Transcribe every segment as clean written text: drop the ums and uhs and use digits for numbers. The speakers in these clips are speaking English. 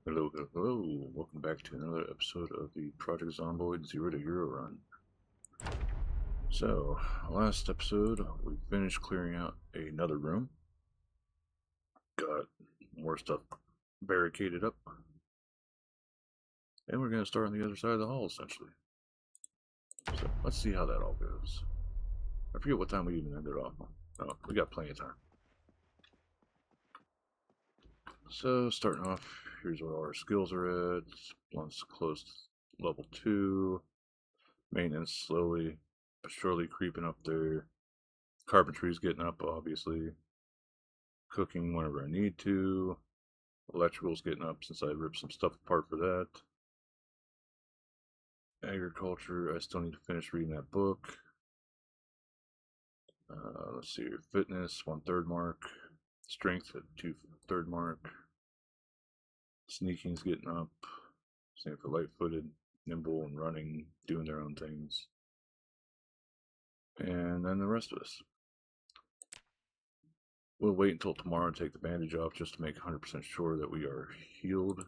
Hello, hello. Welcome back to another episode of the Project Zomboid 0 to Hero run. So, last episode, we finished clearing out another room. Got more stuff barricaded up. And we're going to start on the other side of the hall, essentially. So, let's see how that all goes. I forget what time we even ended off. Oh, we got plenty of time. So, starting off, here's where all our skills are at. Once close to level 2. Maintenance slowly but surely creeping up there. Carpentry's getting up, obviously. Cooking whenever I need to. Electrical's getting up since I ripped some stuff apart for that. Agriculture, I still need to finish reading that book. Let's see here. Fitness, 1/3 mark. Strength at 2/3 mark. Sneaking's getting up. Same for light-footed, nimble, and running, doing their own things. And then the rest of us. We'll wait until tomorrow to take the bandage off just to make 100% sure that we are healed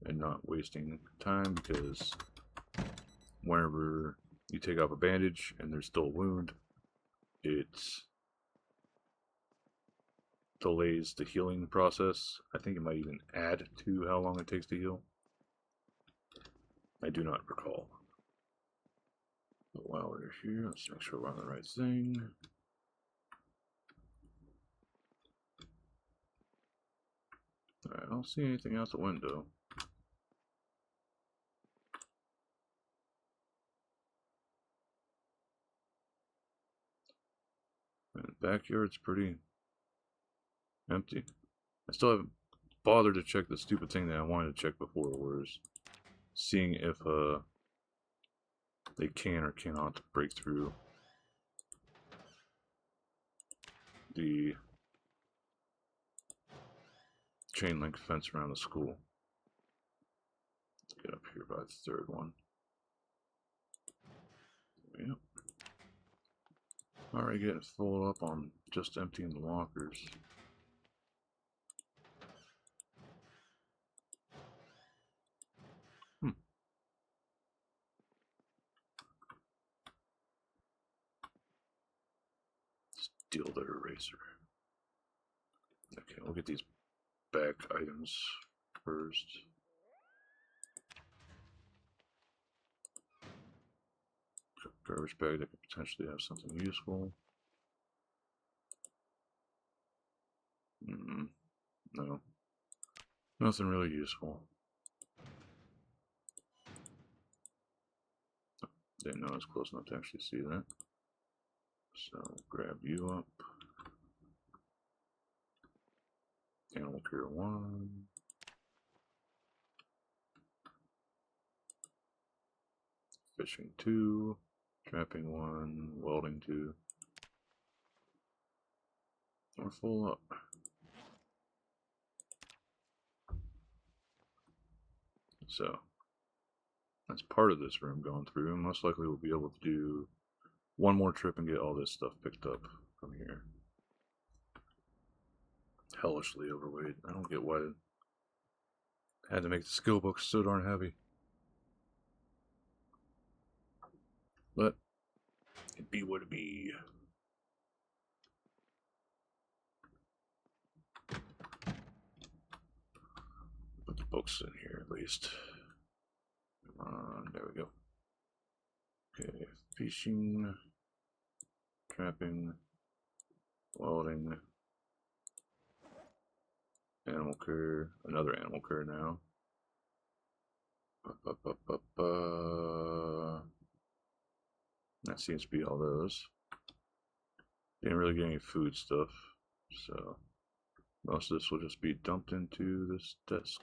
and not wasting time, because whenever you take off a bandage and there's still a wound, it delays the healing process. I think it might even add to how long it takes to heal. I do not recall. But while we're here, let's make sure we're on the right thing. Alright, I don't see anything out the window. And the backyard's pretty empty. I still haven't bothered to check the stupid thing that I wanted to check before, was seeing if they can or cannot break through the chain link fence around the school. Let's get up here by the third one. Yep. Already getting full up on just emptying the lockers. Steal their eraser. Okay, we'll get these back items first. Garbage bag that could potentially have something useful. No. Nothing really useful. Didn't know I was close enough to actually see that. So, grab you up. Animal care 1. Fishing 2. Trapping 1. Welding 2. We're full up. So, that's part of this room going through. Most likely we'll be able to do one more trip and get all this stuff picked up from here. Hellishly overweight. I don't get why I had to make the skill book so darn heavy. But it be what it be. Put the books in here at least. Come on, there we go. Okay, fishing, trapping, welding, animal care, another animal care now. That seems to be all those. Didn't really get any food stuff, so most of this will just be dumped into this desk.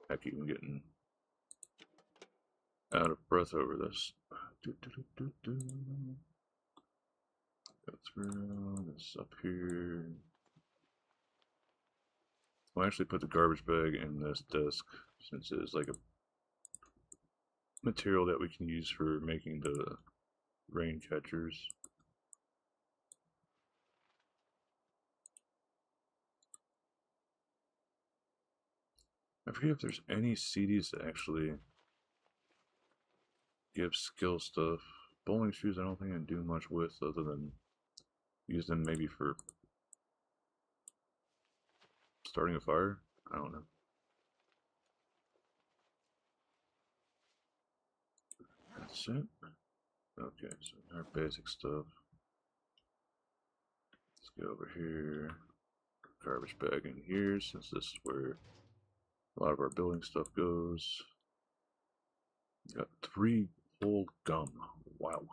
Heck, even getting out of breath over this. Go through this up here. I'll actually put the garbage bag in this desk, since it is like a material that we can use for making the rain catchers. I forget if there's any CDs that actually give skill stuff. Bowling shoes I don't think I can do much with other than use them maybe for starting a fire. I don't know. That's it. Okay, so our basic stuff. Let's go over here. Garbage bag in here since this is where a lot of our building stuff goes. Got 3 whole gum. Wow.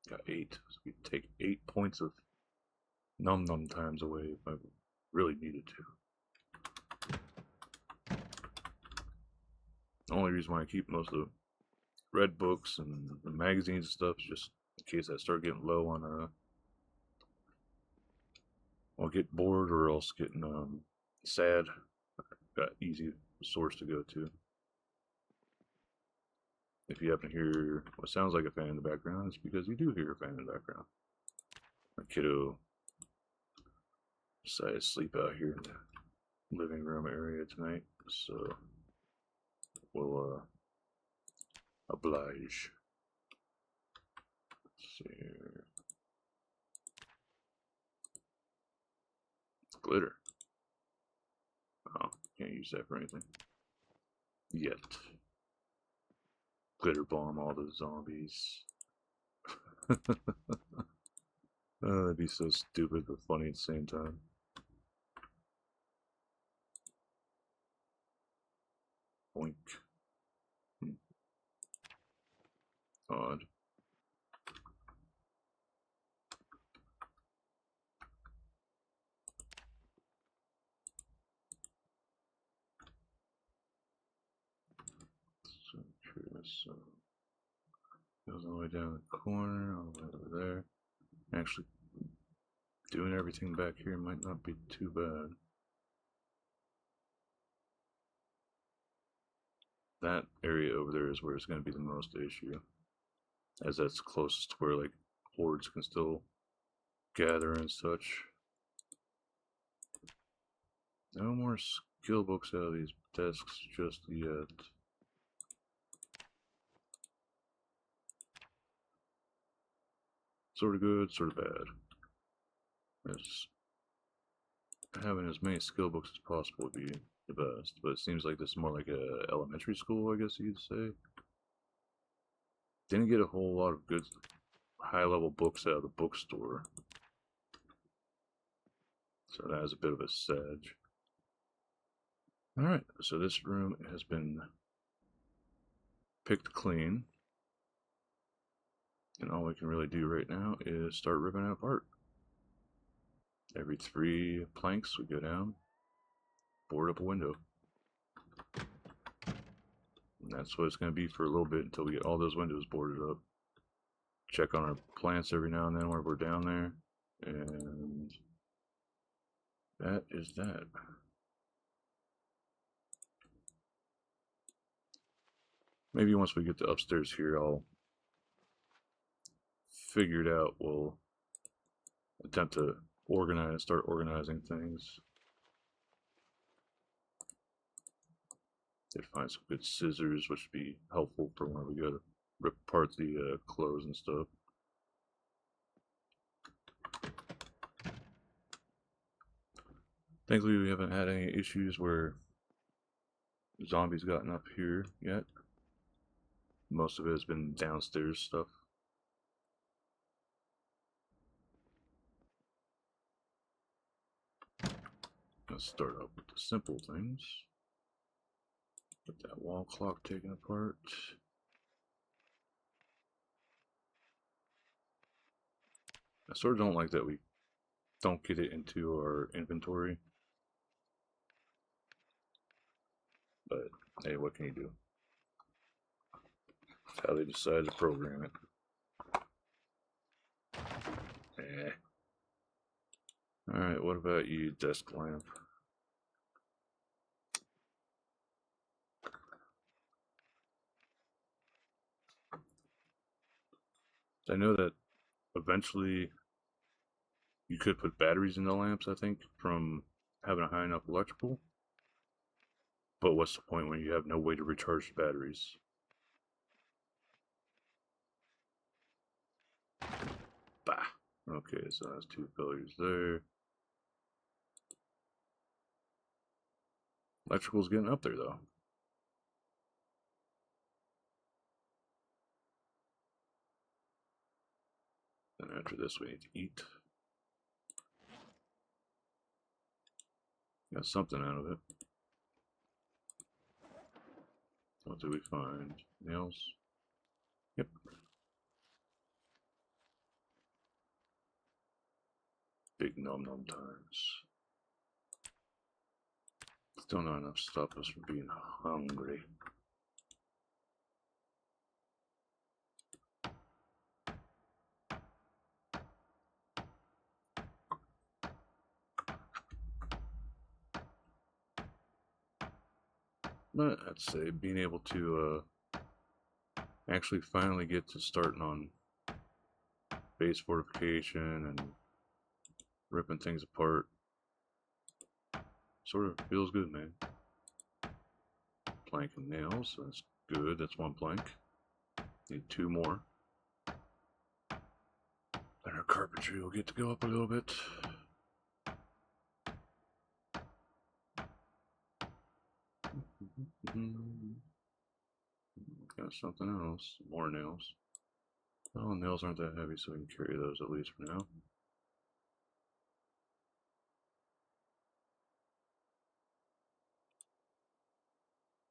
Got 8. So we take 8 points of num num times away if I really needed to. The only reason why I keep most of the red books and the magazines and stuff is just in case I start getting low on I'll get bored or else getting sad. Got easy source to go to. If you happen to hear what sounds like a fan in the background, it's because you do hear a fan in the background. My kiddo decided to sleep out here in the living room area tonight, so we'll oblige. Let's see here. Glitter. Oh, can't use that for anything. Yet. Glitter bomb all the zombies. Oh, that'd be so stupid but funny at the same time. Boink. Odd. So curious. So goes all the way down the corner, all the way over there. Actually, doing everything back here might not be too bad. That area over there is where it's going to be the most issue, as that's closest to where like hordes can still gather and such. No more skill books out of these desks just yet. Sort of good, sort of bad. As having as many skill books as possible would be the best, but it seems like this is more like a elementary school, I guess you'd say. Didn't get a whole lot of good high-level books out of the bookstore, so that is a bit of a sedge. Alright, so this room has been picked clean, and all we can really do right now is start ripping it apart. Every 3 planks we go down, board up a window. And that's what it's going to be for a little bit until we get all those windows boarded up. Check on our plants every now and then where we're down there, and that is that. Maybe once we get to upstairs here, I'll figure it out. We'll attempt to start organizing things. Did find some good scissors, which would be helpful for when we go to rip apart the clothes and stuff. Thankfully, we haven't had any issues where zombies gotten up here yet. Most of it has been downstairs stuff. Let's start off with the simple things. Get that wall clock taken apart. I sort of don't like that we don't get it into our inventory. But hey, what can you do? That's how they decided to program it. Alright, what about you, desk lamp? I know that eventually You could put batteries in the lamps, I think, from having a high enough electrical. But what's the point when you have no way to recharge the batteries? Bah. Okay, so that's 2 failures there. Electrical's getting up there, though. And after this, we need to eat. Got something out of it. What do we find? Nails? Yep. Big nom nom times. Still not enough to stop us from being hungry. But I'd say being able to actually finally get to starting on base fortification and ripping things apart sort of feels good, man. Plank and nails, that's good. That's 1 plank. Need 2 more. Then our carpentry will get to go up a little bit. Got something else. More nails. Oh, nails aren't that heavy, so we can carry those at least for now.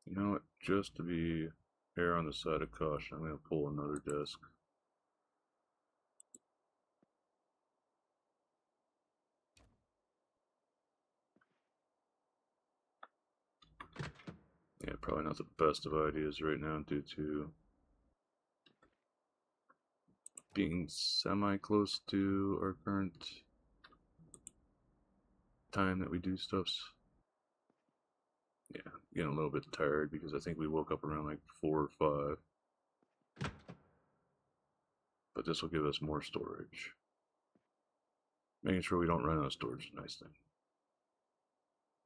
You know what? Just to be err on the side of caution, I'm going to pull another desk. Yeah, probably not the best of ideas right now due to being semi-close to our current time that we do stuffs. Yeah, getting a little bit tired because I think we woke up around like 4 or 5. But this will give us more storage. Making sure we don't run out of storage is a nice thing.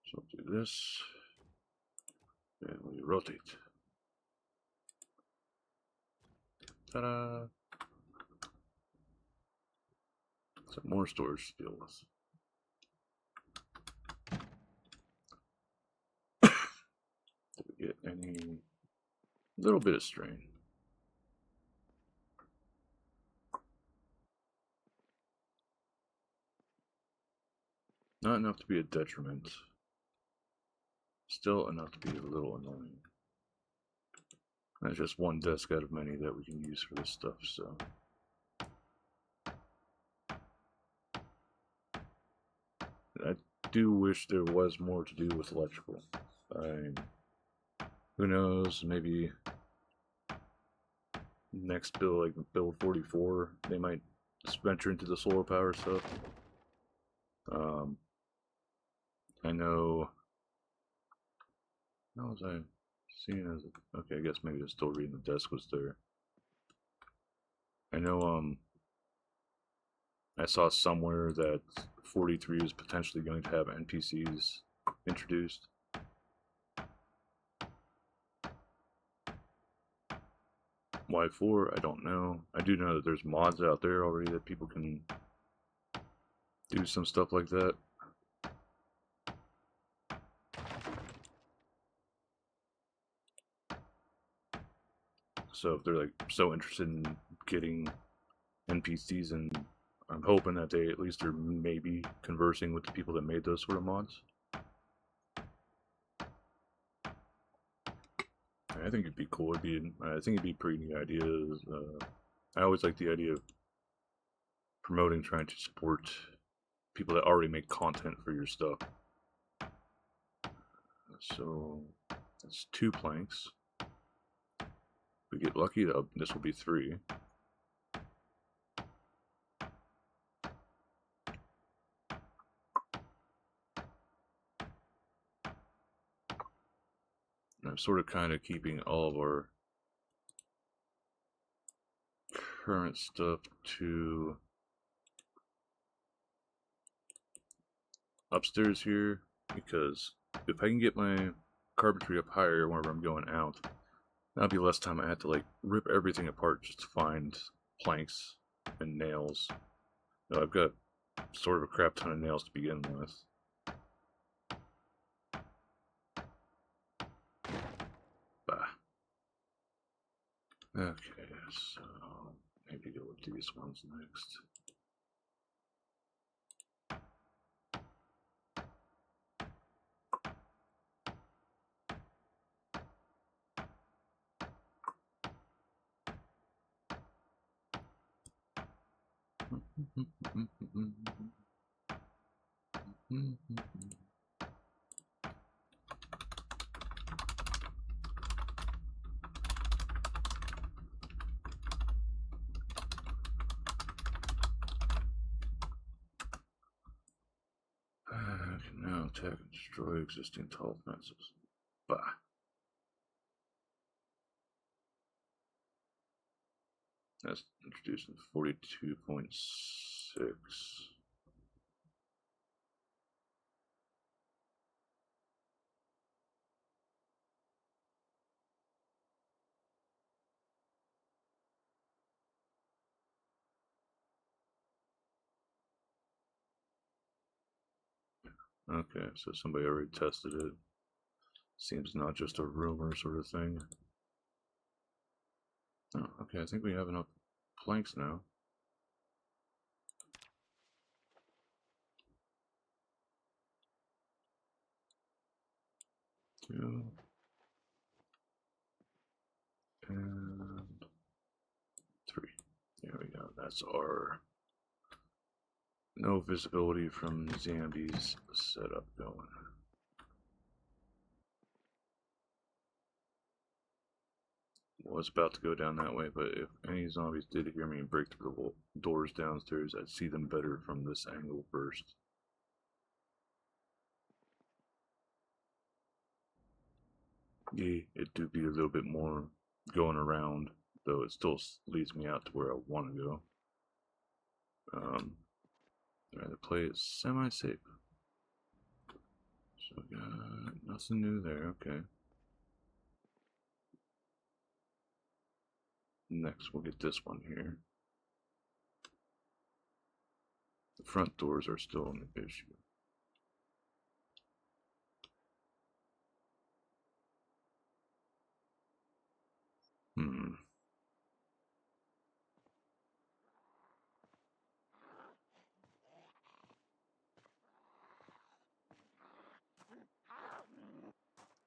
So we'll do this. And we rotate. Ta-da! Some more storage to deal with. Did we get any little bit of strain? Not enough to be a detriment. Still enough to be a little annoying. That's just 1 desk out of many that we can use for this stuff, so. I do wish there was more to do with electrical. Who knows, maybe next build, like build 44, they might venture into the solar power stuff. I know. How was I seeing as okay? I guess maybe I was still reading the desk was there. I know. I saw somewhere that 43 is potentially going to have NPCs introduced. Why 4? I don't know. I do know that there's mods out there already that people can do some stuff like that. So if they're like so interested in getting NPCs, and I'm hoping that they at least are maybe conversing with the people that made those sort of mods. I think it'd be cool. I think it'd be pretty neat ideas. I always like the idea of promoting, trying to support people that already make content for your stuff. So that's 2 planks. If we get lucky, this will be 3. And I'm sort of kind of keeping all of our current stuff to upstairs here, because if I can get my carpentry up higher whenever I'm going out, that'll be less time I have to like rip everything apart just to find planks and nails. You know, I've got sort of a crap ton of nails to begin with. Bah. Okay, so maybe go with these ones next. Can now attack and destroy existing tall fences. Bah. That's introduced in 42.6. Okay, so somebody already tested it. Seems not just a rumor sort of thing. Oh, okay, I think we have enough planks now. Two. And three. There we go. That's our no visibility from zombies setup going. Was about to go down that way, but if any zombies did hear me and break through the doors downstairs, I'd see them better from this angle first. Yeah, it do be a little bit more going around, though it still leads me out to where I want to go. I'd rather play it semi-safe. So we got nothing new there, okay. Next, we'll get this one here. The front doors are still an issue.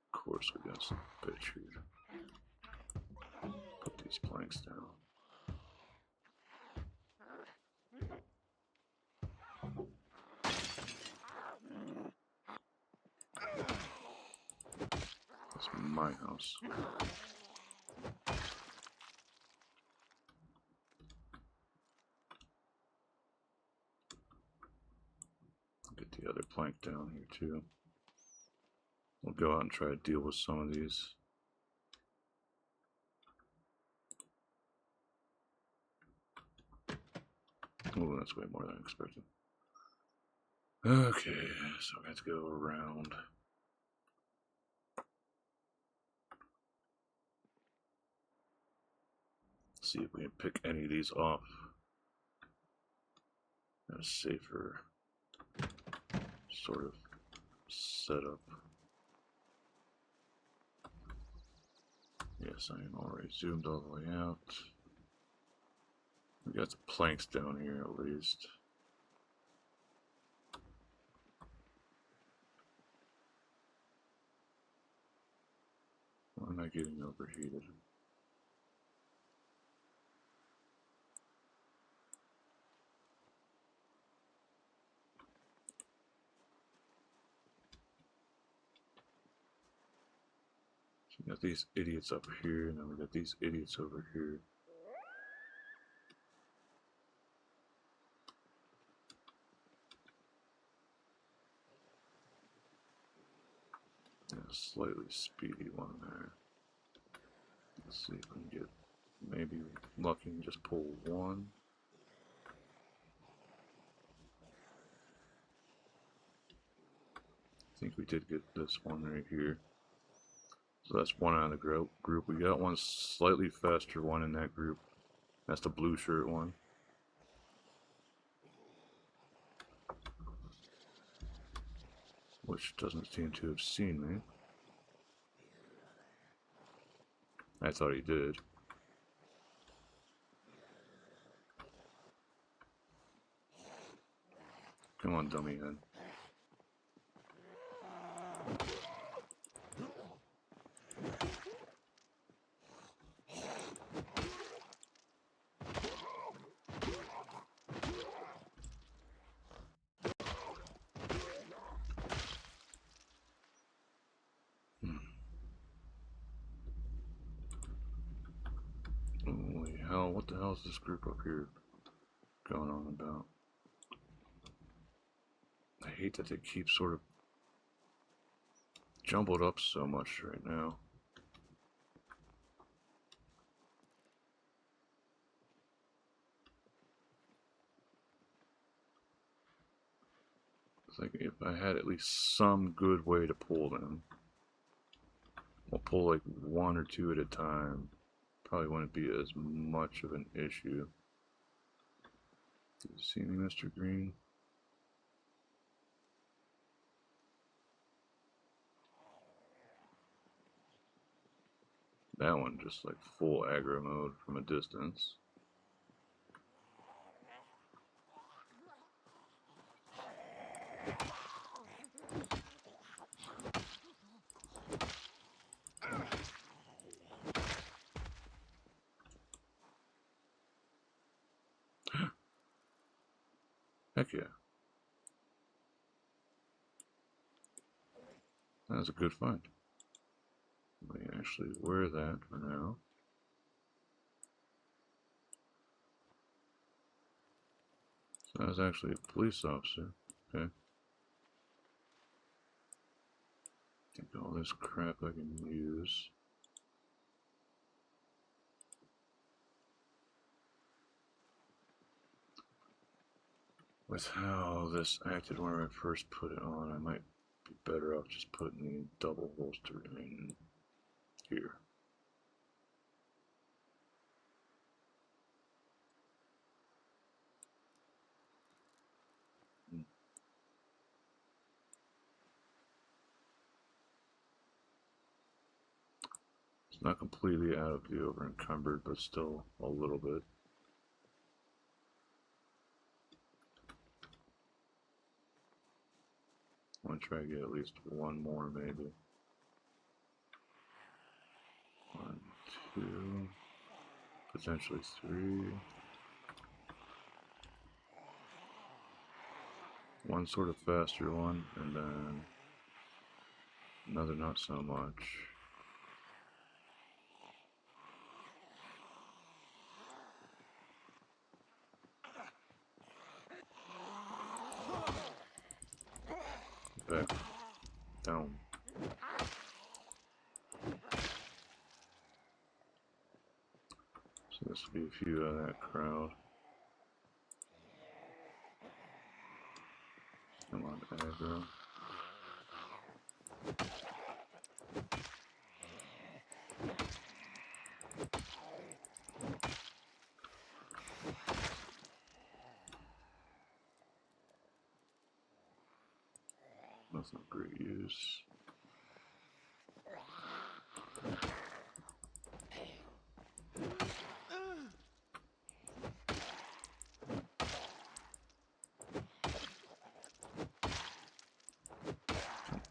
Of course, we got some bitch here. Put these planks down. That's my house. Get the other plank down here too. We'll go out and try to deal with some of these. Oh, that's way more than I expected. Okay, so I have to go around. See if we can pick any of these off. A safer sort of setup. Yes, I am already zoomed all the way out. We got the planks down here at least. Why am I getting overheated? So we got these idiots up here, and then we got these idiots over here. A slightly speedy one there. Let's see if we can get maybe lucky and just pull one. think we did get this one right here. So that's one out of the group. We got one slightly faster one in that group. That's the blue shirt one. Which doesn't seem to have seen me. I thought he did. Come on, dummy head. Holy hell, what the hell is this group up here going on about? I hate that they keep sort of jumbled up so much right now. It's like if I had at least some good way to pull them. I'll pull like one or two at a time. Probably wouldn't be as much of an issue. Do you see me, Mr. Green? That one just like full aggro mode from a distance. Heck yeah. That was a good find. Let me actually wear that for now. So that was actually a police officer. Okay. Think all this crap I can use. With how this acted when I first put it on, I might be better off just putting the double holster in here. It's not completely out of the over encumbered, but still a little bit. I want to try to get at least one more, maybe. 1, 2, potentially 3. One sort of faster one, and then another not so much. Back down. So this will be a few out of that crowd. Come on, aggro. That's not great use.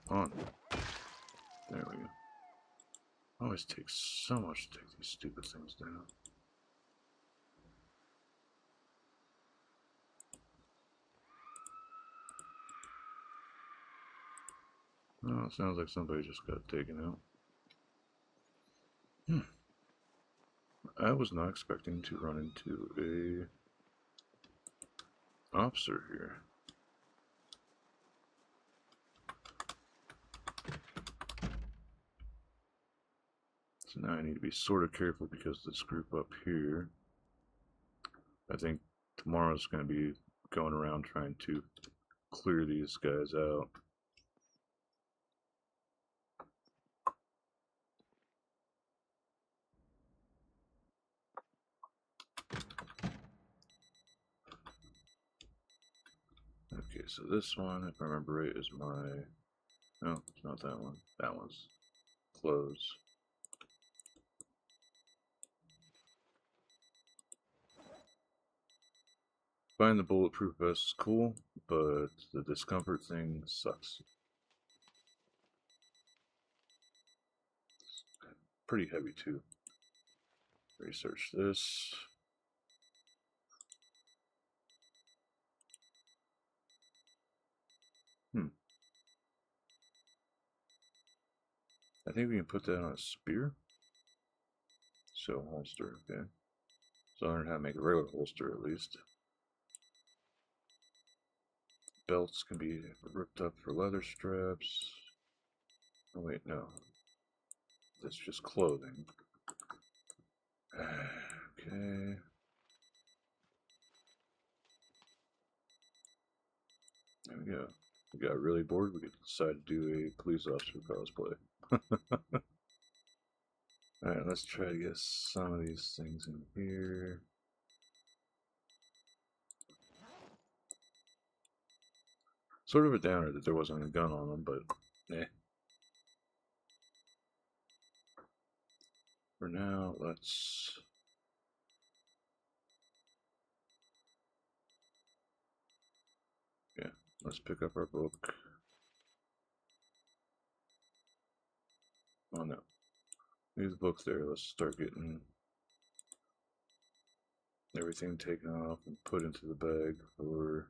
Come on. There we go. Always takes so much to take these stupid things down. Oh, it sounds like somebody just got taken out. I was not expecting to run into a officer here. So now I need to be sort of careful because this group up here, I think tomorrow's going to be going around trying to clear these guys out. so this one, if I remember right, is my... No, it's not that one. That one's closed. Find the bulletproof vest is cool, but the discomfort thing sucks. Pretty heavy too. Research this. I think we can put that on a spear. So holster, okay. So I learned how to make a regular holster at least. Belts can be ripped up for leather straps. Oh wait, no. That's just clothing. Okay. There we go. We got really bored. We could decide to do a police officer cosplay. Alright, let's try to get some of these things in here. Sort of a downer that there wasn't a gun on them, but eh. For now, let's... Yeah, let's pick up our book. Oh no. Leave the book there. Let's start getting everything taken off and put into the bag for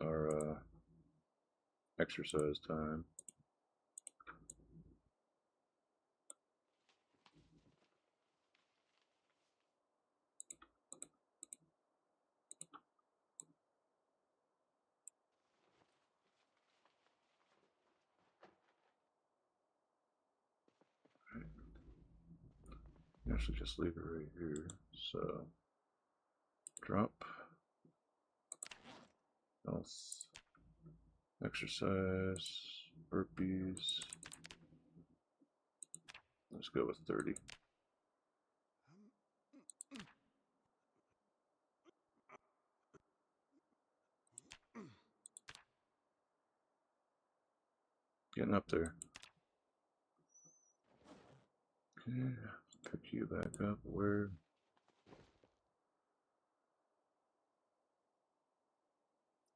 our exercise time. Actually, just leave it right here. So, drop, health, exercise, burpees. Let's go with 30. Getting up there. Okay, pick you back up. Where?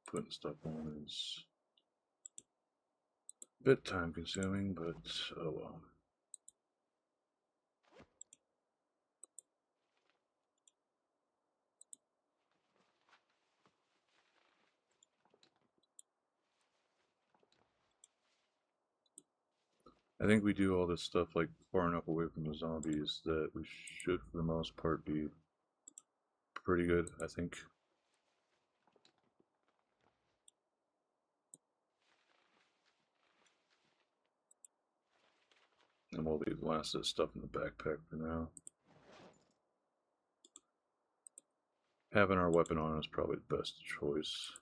Putting stuff on is a bit time consuming, but oh well. I think we do all this stuff like far enough away from the zombies that we should, for the most part, be pretty good, I think. And we'll leave the last of the stuff in the backpack for now. Having our weapon on is probably the best choice.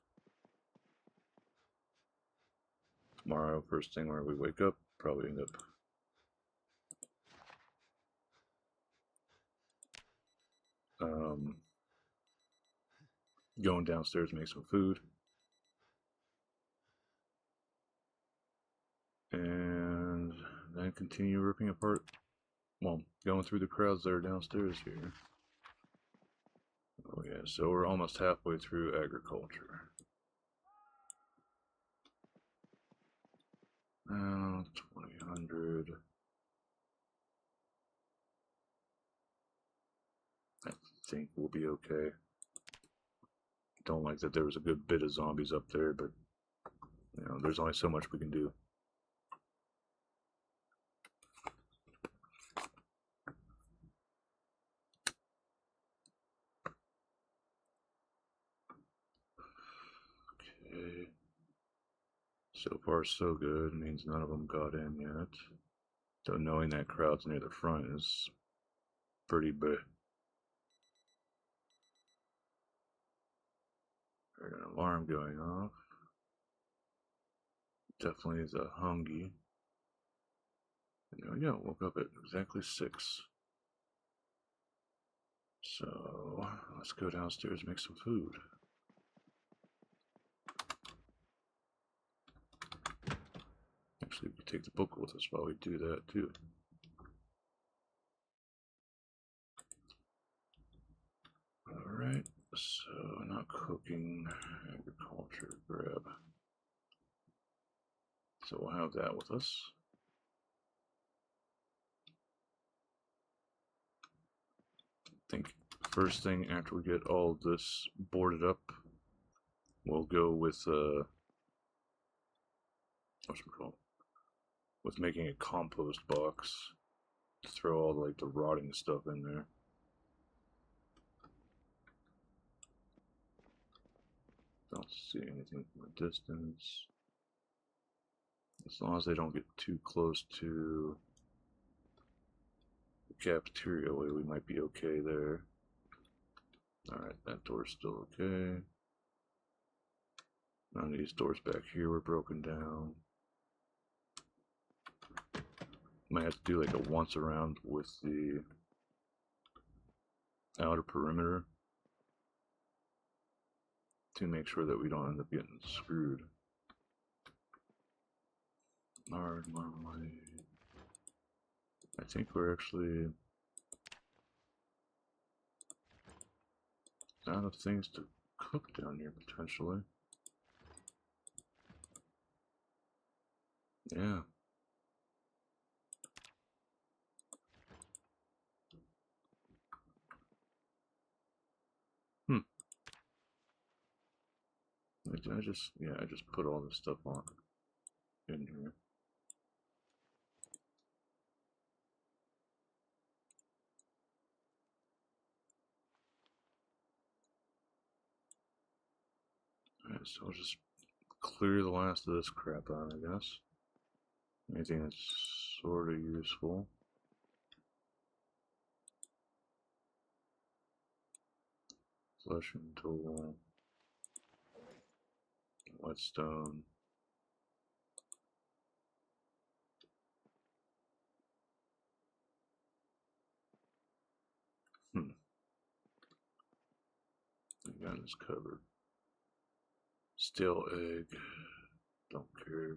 Tomorrow, first thing when we wake up, probably end up going downstairs to make some food. And then continue ripping apart, well, going through the crowds that are downstairs here. Oh yeah, so we're almost halfway through agriculture. Now, 2000. I think we'll be okay. Don't like that there was a good bit of zombies up there, but you know, there's only so much we can do. Okay. So far, so good. Means none of them got in yet. So knowing that crowd's near the front is pretty big. There's an alarm going off. Definitely the hungry. And there we go. Woke up at exactly 6. So let's go downstairs and make some food. Actually, we could take the book with us while we do that too. Alright, so not cooking, agriculture, grab. So we'll have that with us. I think first thing after we get all this boarded up, we'll go with what's it called? With making a compost box to throw all like the rotting stuff in there. Don't see anything from a distance. As long as they don't get too close to the cafeteria way, we might be okay there. Alright, that door's still okay. None of these doors back here were broken down. Might have to do like a once around with the outer perimeter to make sure that we don't end up getting screwed. Alright, I think we're actually out of things to cook down here potentially. Yeah. I just put all this stuff on in here. Alright, so I'll just clear the last of this crap out, I guess. Anything that's sort of useful. Flushing tool. Whetstone. I got this covered. Stale egg. Don't care.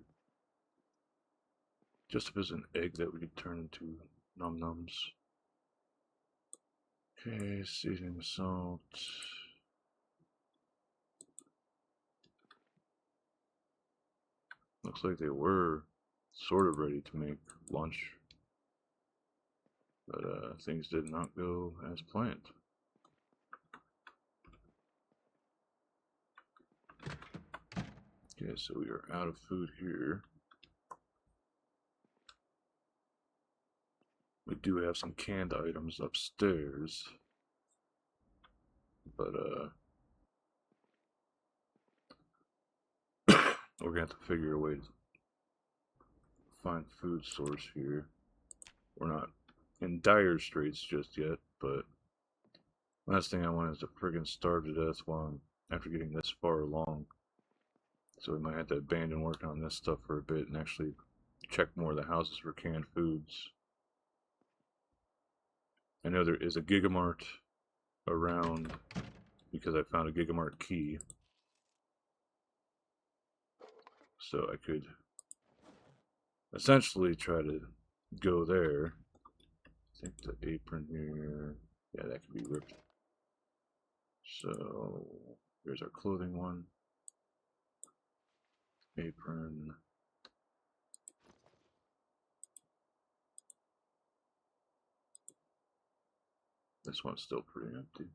Just if it's an egg that we could turn into num-nums. Okay, seasoning salt. Looks like they were sort of ready to make lunch. But things did not go as planned. Okay, so we are out of food here. We do have some canned items upstairs, but we're gonna have to figure a way to find food source here. We're not in dire straits just yet, but last thing I want is to friggin' starve to death while I'm after getting this far along. So we might have to abandon working on this stuff for a bit and actually check more of the houses for canned foods. I know there is a Gigamart around because I found a Gigamart key. So I could essentially try to go there. I think the apron here, yeah, that could be ripped. So here's our clothing one. Apron. This one's still pretty empty.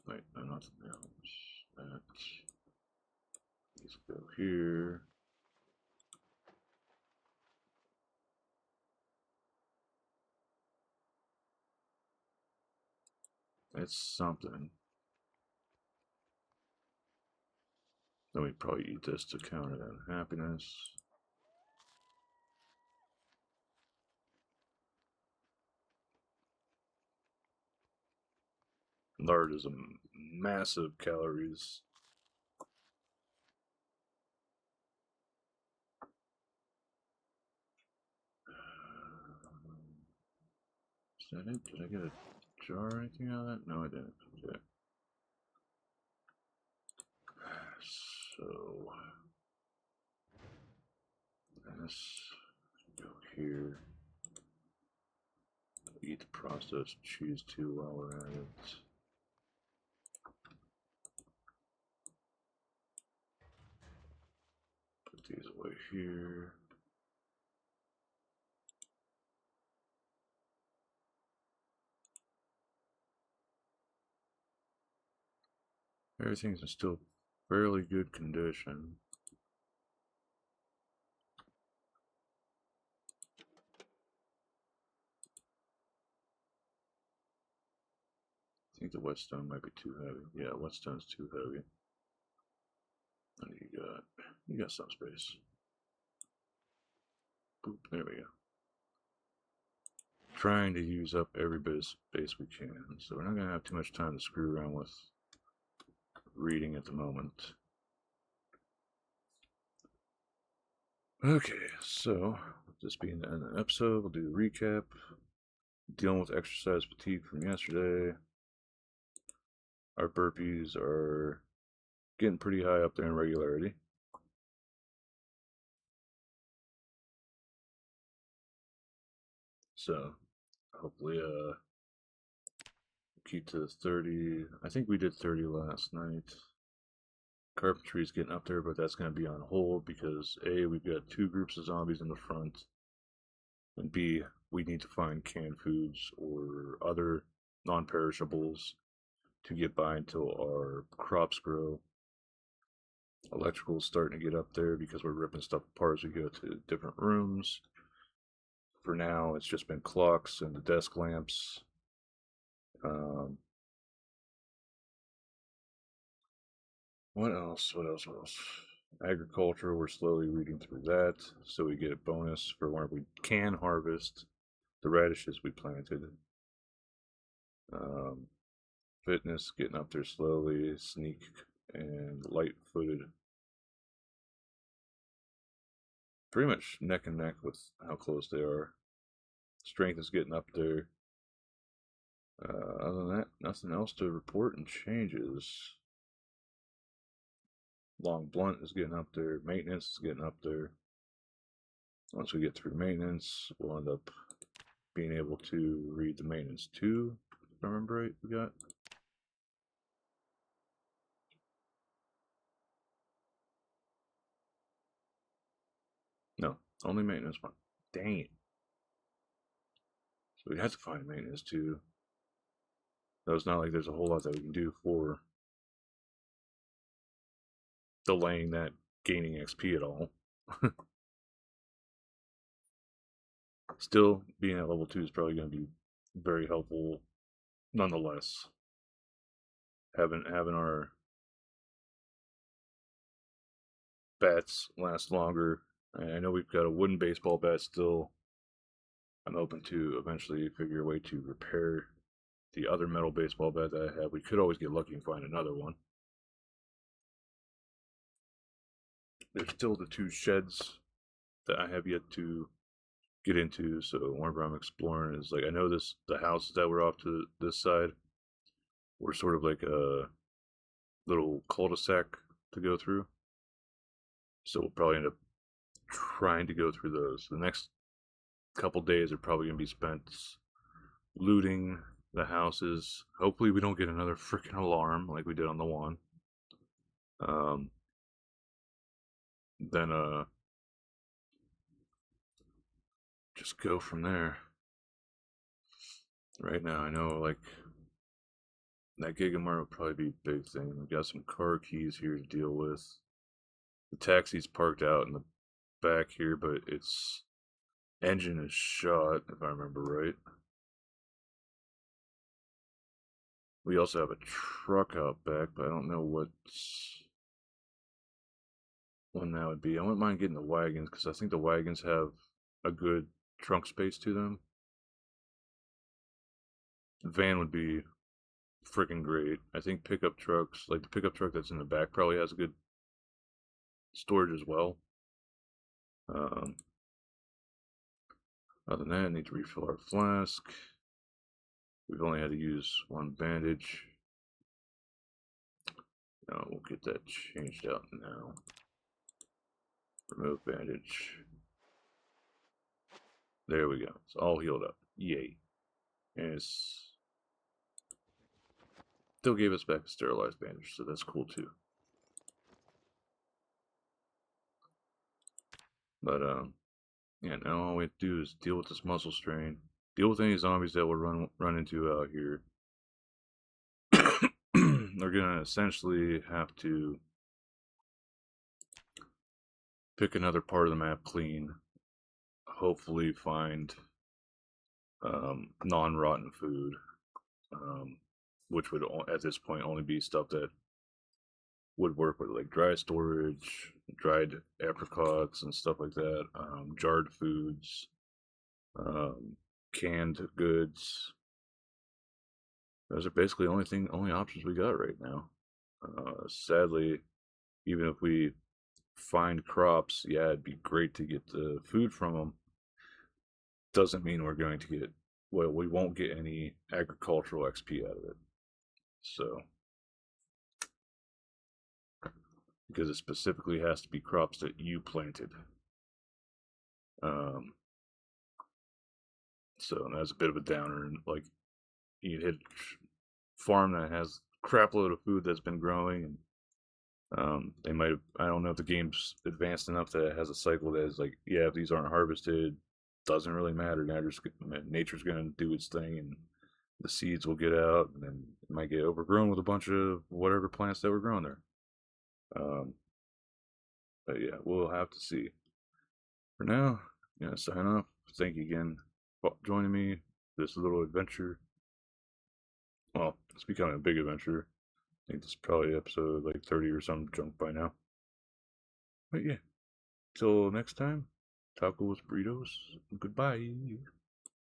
Wait, no, nothing else. That. Let's go here. It's something. Then we probably eat this to counter that happiness. Lard is a massive calories. Is that it? Did I get a jar or anything out of that? No, I didn't. Okay. use those cheese too while we're at it. Put these away here. Everything's in still fairly good condition. I think the whetstone might be too heavy. Yeah, whetstone's too heavy. And you got some space. Boop, there we go. Trying to use up every bit of space we can, so we're not gonna have too much time to screw around with reading at the moment. Okay, so with this being the end of the episode, we'll do a recap. Dealing with exercise fatigue from yesterday. Our burpees are getting pretty high up there in regularity. So hopefully keep to 30. I think we did 30 last night. Carpentry's getting up there, but that's going to be on hold because A, we've got 2 groups of zombies in the front, and B, we need to find canned foods or other non-perishables to get by until our crops grow. Electrical's starting to get up there because we're ripping stuff apart as we go to different rooms. For now, it's just been clocks and the desk lamps. What else? Agriculture, we're slowly reading through that, so we get a bonus for whenever we can harvest the radishes we planted. Fitness, getting up there slowly. Sneak and light-footed. Pretty much neck and neck with how close they are. Strength is getting up there. Other than that, nothing else to report and changes. Long blunt is getting up there. Maintenance is getting up there. Once we get through maintenance, we'll end up being able to read the maintenance 2. If I remember right, we got. No, only maintenance 1. Dang it. So we have to find maintenance 2. Though it's not like there's a whole lot that we can do for delaying that gaining XP at all. Still, being at level 2 is probably going to be very helpful nonetheless. Having our bats last longer. I know we've got a wooden baseball bat still. I'm hoping to eventually figure a way to repair the other metal baseball bat that I have. We could always get lucky and find another one. There's still the 2 sheds that I have yet to get into, so whenever I'm exploring is like, I know the houses that were off to this side were sort of like a little cul-de-sac to go through, so we'll probably end up trying to go through those. The next couple days are probably going to be spent looting the houses. Hopefully we don't get another freaking alarm like we did on the one. Then just go from there. Right now, I know like that Gigamart will probably be a big thing. We've got some car keys here to deal with. The taxi's parked out in the back here, but its engine is shot, if I remember right. We also have a truck out back, but I don't know what one that would be. I wouldn't mind getting the wagons, because I think the wagons have a good trunk space to them. The van would be freaking great. I think pickup trucks, like the pickup truck that's in the back, probably has a good storage as well. Other than that, I need to refill our flask. We've only had to use 1 bandage. No, we'll get that changed out now. Remove bandage. There we go. It's all healed up. Yay. And it's still gave us back a sterilized bandage, so that's cool too. But yeah, now all we have to do is deal with this muscle strain, deal with any zombies that we'll run into out here. They're gonna essentially have to pick another part of the map clean, hopefully find non-rotten food, which would at this point only be stuff that would work with like dry storage, dried apricots and stuff like that, jarred foods, canned goods. Those are basically only options we got right now. Sadly, even if we find crops, yeah, it'd be great to get the food from them. Doesn't mean we're going to get, well, we won't get any agricultural XP out of it. So, because it specifically has to be crops that you planted. So that's a bit of a downer. And like, you hit a farm that has crap load of food that's been growing, and they might have, I don't know if the game's advanced enough that it has a cycle that is like, yeah, if these aren't harvested, doesn't really matter. Nature's going to do its thing, and the seeds will get out, and then it might get overgrown with a bunch of whatever plants that were grown there. But yeah, we'll have to see. For now, yeah, sign off. Thank you again for joining me. This little adventure. Well, it's becoming a big adventure. I think this is probably episode like 30 or some junk by now. But yeah, till next time, tacos, burritos, goodbye.